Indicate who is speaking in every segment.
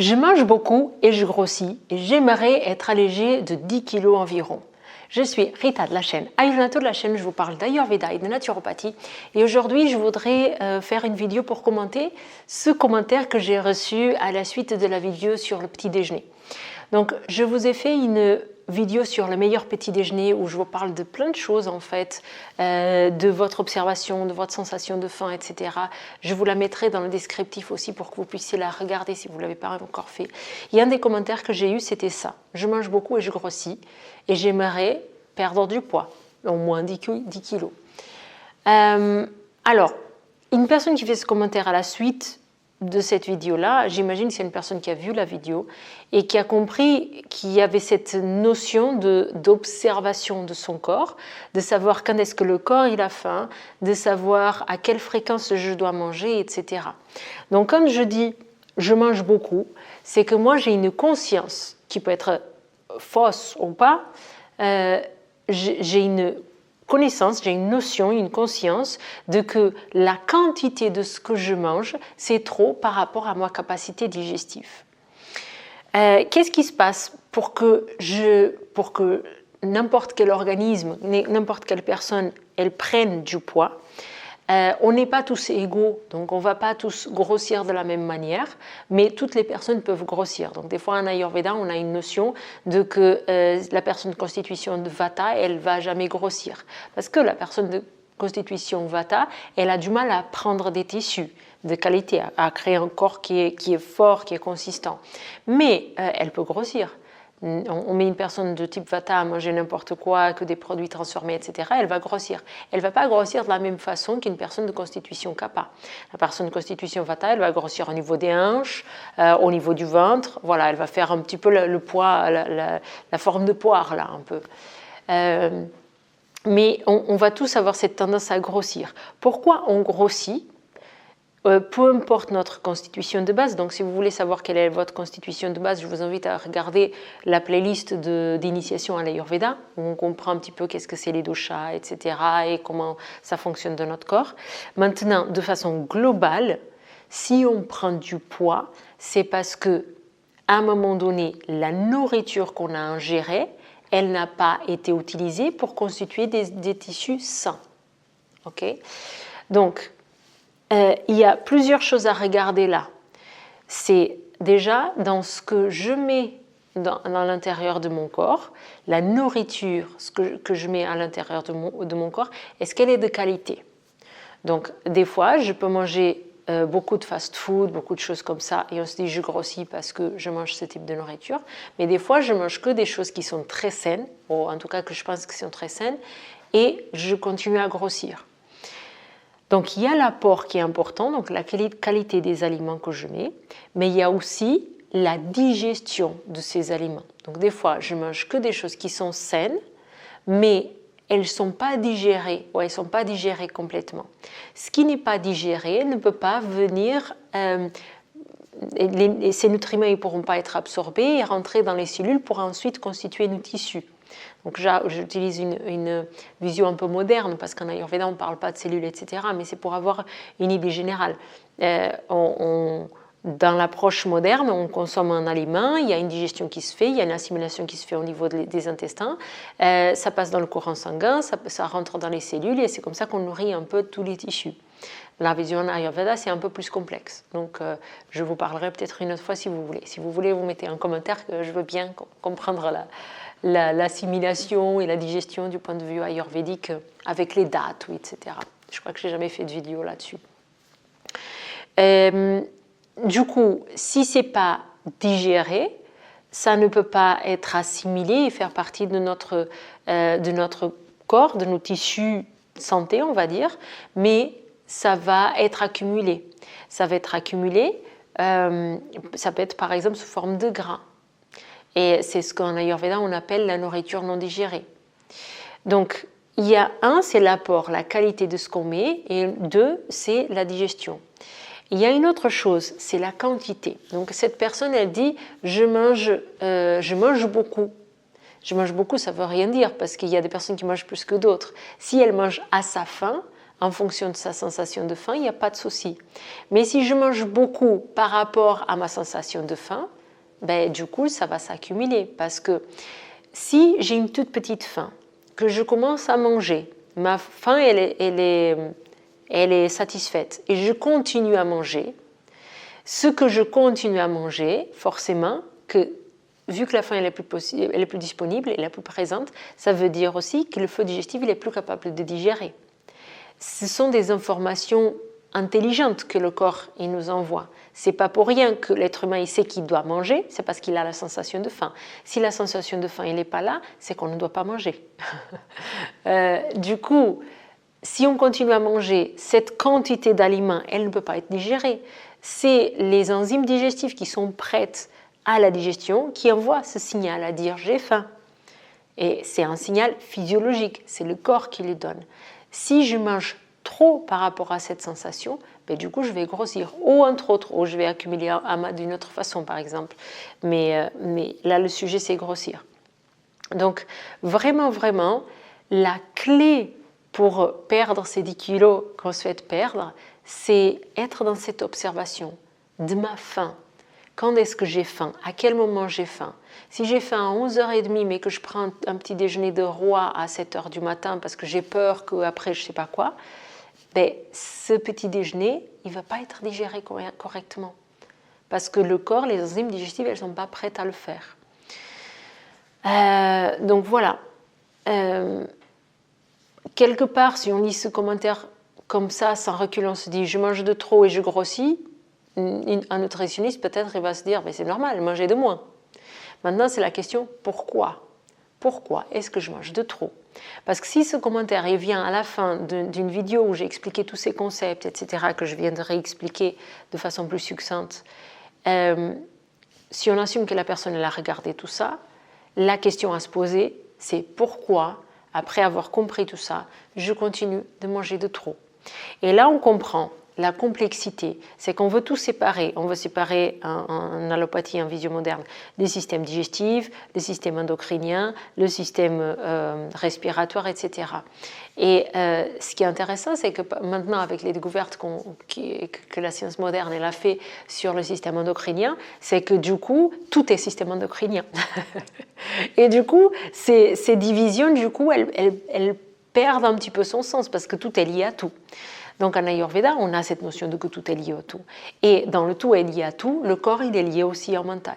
Speaker 1: Je mange beaucoup et je grossis et j'aimerais être allégée de 10 kilos environ. Je suis Rita de la chaîne Ayurveda de la chaîne, je vous parle d'Ayurveda et de naturopathie et aujourd'hui je voudrais faire une vidéo pour commenter ce commentaire que j'ai reçu à la suite de la vidéo sur le petit déjeuner. Donc je vous ai fait une vidéo sur le meilleur petit déjeuner où je vous parle de plein de choses en fait, de votre observation, de votre sensation de faim, etc. Je vous la mettrai dans le descriptif aussi pour que vous puissiez la regarder si vous ne l'avez pas encore fait. Il y a un des commentaires que j'ai eu, c'était ça. Je mange beaucoup et je grossis et j'aimerais perdre du poids, au moins 10 kilos. Alors, une personne qui fait ce commentaire à la suite de cette vidéo-là, j'imagine que c'est une personne qui a vu la vidéo et qui a compris qu'il y avait cette notion d'observation de son corps, de savoir quand est-ce que le corps il a faim, de savoir à quelle fréquence je dois manger, etc. Donc quand je dis je mange beaucoup, c'est que moi j'ai une conscience qui peut être fausse ou pas, j'ai une connaissance, j'ai une notion, une conscience de que la quantité de ce que je mange, c'est trop par rapport à ma capacité digestive. Qu'est-ce qui se passe pour que n'importe quel organisme, n'importe quelle personne, elle prenne du poids? On n'est pas tous égaux, donc on ne va pas tous grossir de la même manière, mais toutes les personnes peuvent grossir. Donc des fois en Ayurveda, on a une notion de que la personne de constitution de Vata, elle ne va jamais grossir. Parce que la personne de constitution Vata, elle a du mal à prendre des tissus de qualité, à créer un corps qui est fort, qui est consistant. Mais elle peut grossir. On met une personne de type Vata à manger n'importe quoi, que des produits transformés, etc., elle va grossir. Elle ne va pas grossir de la même façon qu'une personne de constitution Kapha. La personne de constitution Vata, elle va grossir au niveau des hanches, au niveau du ventre. Voilà, elle va faire un petit peu le poids, la forme de poire, là, un peu. Mais on va tous avoir cette tendance à grossir. Pourquoi on grossit ? Peu importe notre constitution de base, donc si vous voulez savoir quelle est votre constitution de base, je vous invite à regarder la playlist d'initiation à l'Ayurveda, où on comprend un petit peu qu'est-ce que c'est les doshas, etc., et comment ça fonctionne dans notre corps. Maintenant, de façon globale, si on prend du poids, c'est parce que à un moment donné, la nourriture qu'on a ingérée, elle n'a pas été utilisée pour constituer des tissus sains. Okay ? Donc, il y a plusieurs choses à regarder là. C'est déjà dans ce que je mets dans l'intérieur de mon corps, la nourriture que je mets à l'intérieur de mon corps, est-ce qu'elle est de qualité? Donc des fois, je peux manger beaucoup de fast-food, beaucoup de choses comme ça, et on se dit je grossis parce que je mange ce type de nourriture. Mais des fois, je mange que des choses qui sont très saines, ou en tout cas que je pense que sont très saines, et je continue à grossir. Donc il y a l'apport qui est important, donc la qualité des aliments que je mets, mais il y a aussi la digestion de ces aliments. Donc des fois, je mange que des choses qui sont saines, mais elles ne sont pas digérées, ou elles ne sont pas digérées complètement. Ce qui n'est pas digéré ne peut pas venir, ces nutriments ne pourront pas être absorbés et rentrer dans les cellules pour ensuite constituer nos tissus. Donc j'utilise une vision un peu moderne parce qu'en Ayurveda on ne parle pas de cellules, etc. Mais c'est pour avoir une idée générale. Dans l'approche moderne, on consomme un aliment, il y a une digestion qui se fait, il y a une assimilation qui se fait au niveau des intestins, ça passe dans le courant sanguin, ça rentre dans les cellules et c'est comme ça qu'on nourrit un peu tous les tissus. La vision en Ayurveda, c'est un peu plus complexe. Donc, je vous parlerai peut-être une autre fois si vous voulez. Si vous voulez, vous mettez en commentaire que je veux bien comprendre l'assimilation et la digestion du point de vue ayurvédique avec les dates, etc. Je crois que je n'ai jamais fait de vidéo là-dessus. Du coup, si ce n'est pas digéré, ça ne peut pas être assimilé et faire partie de notre corps, de nos tissus santé, on va dire, mais ça va être accumulé. Ça va être accumulé, ça peut être par exemple sous forme de gras. Et c'est ce qu'en Ayurveda on appelle la nourriture non digérée. Donc, il y a un, c'est l'apport, la qualité de ce qu'on met, et deux, c'est la digestion. Il y a une autre chose, c'est la quantité. Donc, cette personne, elle dit « je mange beaucoup ». Je mange beaucoup, ça ne veut rien dire, parce qu'il y a des personnes qui mangent plus que d'autres. Si elle mange à sa faim, en fonction de sa sensation de faim, il n'y a pas de souci. Mais si je mange beaucoup par rapport à ma sensation de faim, ben, du coup, ça va s'accumuler. Parce que si j'ai une toute petite faim, que je commence à manger, ma faim, elle est satisfaite, et je continue à manger, ce que je continue à manger, forcément, vu que la faim elle est plus disponible, elle est plus présente, ça veut dire aussi que le feu digestif il est plus capable de digérer. Ce sont des informations intelligentes que le corps il nous envoie. C'est pas pour rien que l'être humain il sait qu'il doit manger, c'est parce qu'il a la sensation de faim. Si la sensation de faim n'est pas là, c'est qu'on ne doit pas manger. Du coup, si on continue à manger, cette quantité d'aliments, elle ne peut pas être digérée. C'est les enzymes digestifs qui sont prêtes à la digestion qui envoient ce signal à dire j'ai faim. Et c'est un signal physiologique, c'est le corps qui le donne. Si je mange trop par rapport à cette sensation, ben du coup je vais grossir, ou entre autres, ou je vais accumuler d'une autre façon par exemple. Mais là le sujet c'est grossir. Donc vraiment, la clé pour perdre ces 10 kilos qu'on souhaite perdre, c'est être dans cette observation de ma faim. Quand est-ce que j'ai faim? À quel moment j'ai faim? Si j'ai faim à 11h30 mais que je prends un petit déjeuner de roi à 7h du matin parce que j'ai peur qu'après je ne sais pas quoi, ben, ce petit déjeuner, il ne va pas être digéré correctement. Parce que le corps, les enzymes digestives, elles ne sont pas prêtes à le faire. Donc voilà. Quelque part, si on lit ce commentaire comme ça, sans recul, on se dit je mange de trop et je grossis, un nutritionniste peut-être il va se dire mais c'est normal, manger de moins. Maintenant c'est la question pourquoi? Pourquoi est-ce que je mange de trop? Parce que si ce commentaire il vient à la fin d'une vidéo où j'ai expliqué tous ces concepts, etc., que je viens de réexpliquer de façon plus succincte, si on assume que la personne elle a regardé tout ça, la question à se poser c'est pourquoi, après avoir compris tout ça, je continue de manger de trop. Et là on comprend la complexité, c'est qu'on veut tout séparer. On veut séparer en allopathie, en visio moderne, les systèmes digestifs, le système endocrinien, le système respiratoire, etc. Et ce qui est intéressant, c'est que maintenant, avec les découvertes que la science moderne elle a fait sur le système endocrinien, c'est que du coup, tout est système endocrinien. Et du coup, ces divisions, du coup, elles perdent un petit peu son sens parce que tout est lié à tout. Donc en Ayurveda, on a cette notion de que tout est lié au tout. Et dans le tout est lié à tout, le corps il est lié aussi au mental.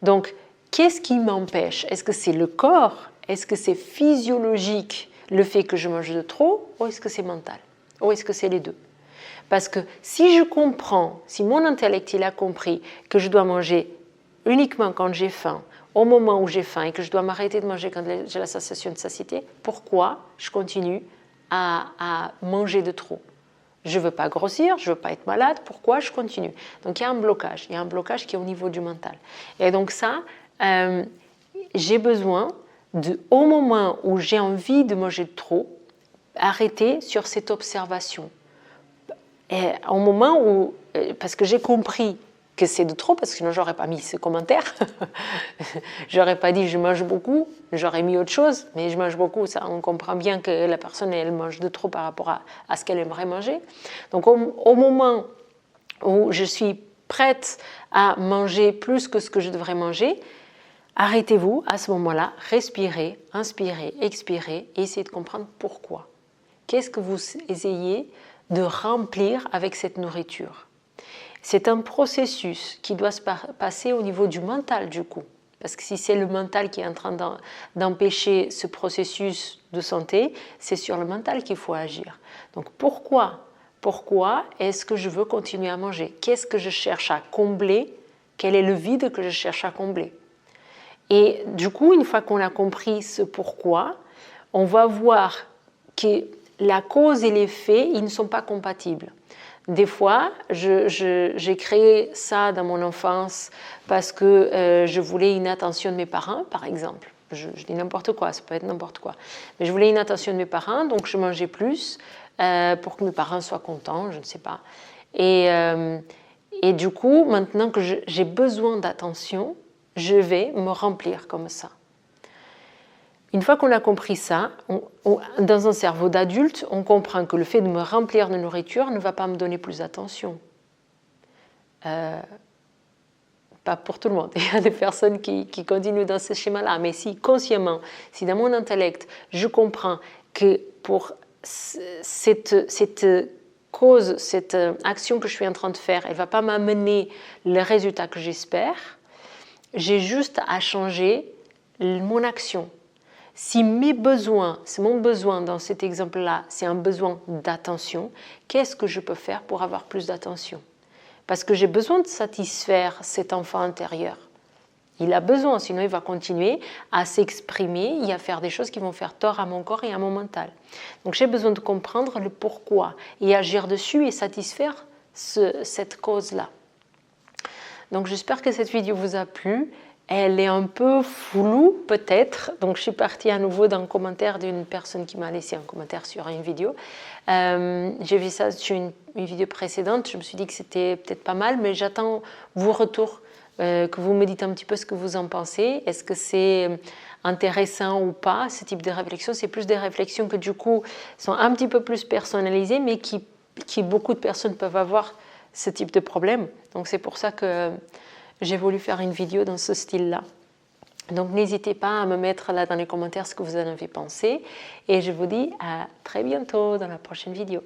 Speaker 1: Donc qu'est-ce qui m'empêche? Est-ce que c'est le corps? Est-ce que c'est physiologique le fait que je mange de trop? Ou est-ce que c'est mental? Ou est-ce que c'est les deux? Parce que si je comprends, si mon intellect il a compris que je dois manger uniquement quand j'ai faim, au moment où j'ai faim et que je dois m'arrêter de manger quand j'ai la sensation de satiété, pourquoi je continue à manger de trop? Je ne veux pas grossir, je ne veux pas être malade, pourquoi je continue? Donc il y a un blocage qui est au niveau du mental. Et donc ça, j'ai besoin, au moment où j'ai envie de manger de trop, arrêter sur cette observation. Et au moment où, parce que j'ai compris que c'est de trop, parce que sinon j'aurais pas mis ce commentaire, j'aurais pas dit je mange beaucoup, j'aurais mis autre chose, mais je mange beaucoup, ça, on comprend bien que la personne elle mange de trop par rapport à ce qu'elle aimerait manger. Donc au moment où je suis prête à manger plus que ce que je devrais manger, arrêtez-vous à ce moment-là, respirez, inspirez, expirez et essayez de comprendre pourquoi. Qu'est-ce que vous essayez de remplir avec cette nourriture? C'est un processus qui doit se passer au niveau du mental du coup. Parce que si c'est le mental qui est en train d'empêcher ce processus de santé, c'est sur le mental qu'il faut agir. Donc pourquoi est-ce que je veux continuer à manger? Qu'est-ce que je cherche à combler? Quel est le vide que je cherche à combler? Et du coup, une fois qu'on a compris ce pourquoi, on va voir que la cause et l'effet, ils ne sont pas compatibles. Des fois, j'ai créé ça dans mon enfance parce que je voulais une attention de mes parents, par exemple. Je dis n'importe quoi, ça peut être n'importe quoi. Mais je voulais une attention de mes parents, donc je mangeais plus pour que mes parents soient contents, je ne sais pas. Et du coup, maintenant que j'ai besoin d'attention, je vais me remplir comme ça. Une fois qu'on a compris ça, dans un cerveau d'adulte, on comprend que le fait de me remplir de nourriture ne va pas me donner plus d'attention. Pas pour tout le monde. Il y a des personnes qui continuent dans ce schéma-là. Mais si consciemment, si dans mon intellect, je comprends que pour cette cause, cette action que je suis en train de faire, elle ne va pas m'amener le résultat que j'espère, j'ai juste à changer mon action. Si mes besoins, c'est mon besoin dans cet exemple-là, c'est un besoin d'attention, qu'est-ce que je peux faire pour avoir plus d'attention? Parce que j'ai besoin de satisfaire cet enfant intérieur. Il a besoin, sinon il va continuer à s'exprimer et à faire des choses qui vont faire tort à mon corps et à mon mental. Donc j'ai besoin de comprendre le pourquoi et agir dessus et satisfaire cette cause-là. Donc j'espère que cette vidéo vous a plu. Elle est un peu floue peut-être, donc je suis partie à nouveau d'un commentaire d'une personne qui m'a laissé un commentaire sur une vidéo. J'ai vu ça sur une vidéo précédente, je me suis dit que c'était peut-être pas mal, mais j'attends vos retours, que vous me dites un petit peu ce que vous en pensez. Est-ce que c'est intéressant ou pas, ce type de réflexion? C'est plus des réflexions que du coup sont un petit peu plus personnalisées, mais qui beaucoup de personnes peuvent avoir ce type de problème. Donc c'est pour ça que j'ai voulu faire une vidéo dans ce style-là. Donc n'hésitez pas à me mettre là dans les commentaires ce que vous en avez pensé. Et je vous dis à très bientôt dans la prochaine vidéo.